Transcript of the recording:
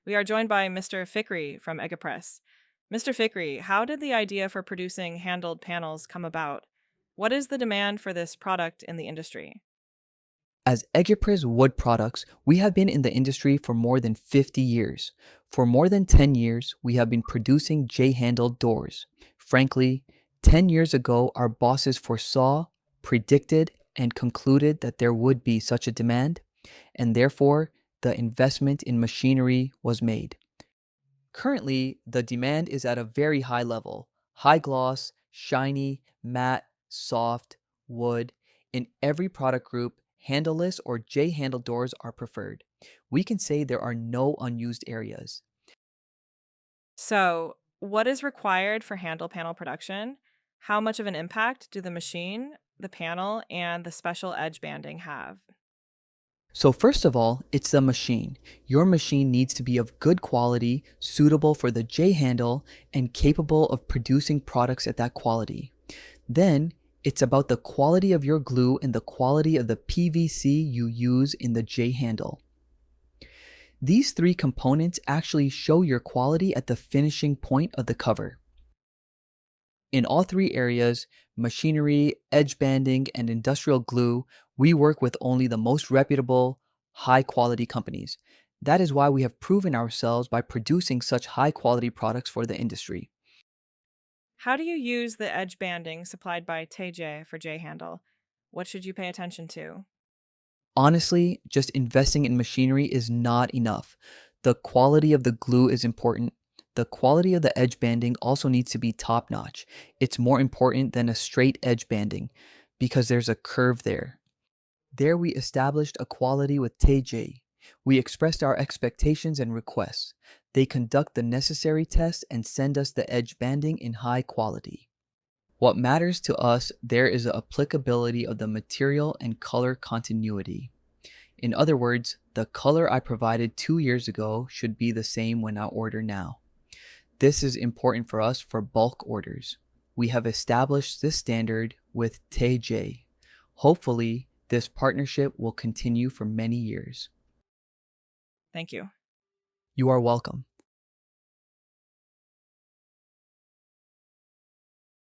We are joined by Mr. Fikri from EgePres. Mr. Fikri, how did the idea for producing handled panels come about? What is the demand for this product in the industry? As EgePres wood products, we have been in the industry for more than 50 years. For more than 10 years, we have been producing J-handled doors. Frankly, 10 years ago, our bosses foresaw, predicted, and concluded that there would be such a demand, and therefore, the investment in machinery was made. Currently, the demand is at a very high level: high gloss, shiny, matte, soft, wood. In every product group, handleless or J handle doors are preferred. We can say there are no unused areas. So, what is required for handle panel production? How much of an impact do the machine, the panel, and the special edge banding have? So, first of all, it's the machine. Your machine needs to be of good quality, suitable for the J handle, and capable of producing products at that quality. Then, it's about the quality of your glue and the quality of the PVC you use in the J handle. These three components actually show your quality at the finishing point of the cover. In all three areas, machinery, edge banding, and industrial glue, we work with only the most reputable, high quality companies. That is why we have proven ourselves by producing such high quality products for the industry. How do you use the edge banding supplied by Tece for J handle? What should you pay attention to? Honestly, just investing in machinery is not enough. The quality of the glue is important. The quality of the edge banding also needs to be top notch. It's more important than a straight edge banding because there's a curve there. There we established a quality with Tece. We expressed our expectations and requests. They conduct the necessary tests and send us the edge banding in high quality. What matters to us there is the applicability of the material and color continuity. In other words, the color I provided 2 years ago should be the same when I order now. This is important for us for bulk orders. We have established this standard with Tece. Hopefully, this partnership will continue for many years. Thank you. You are welcome.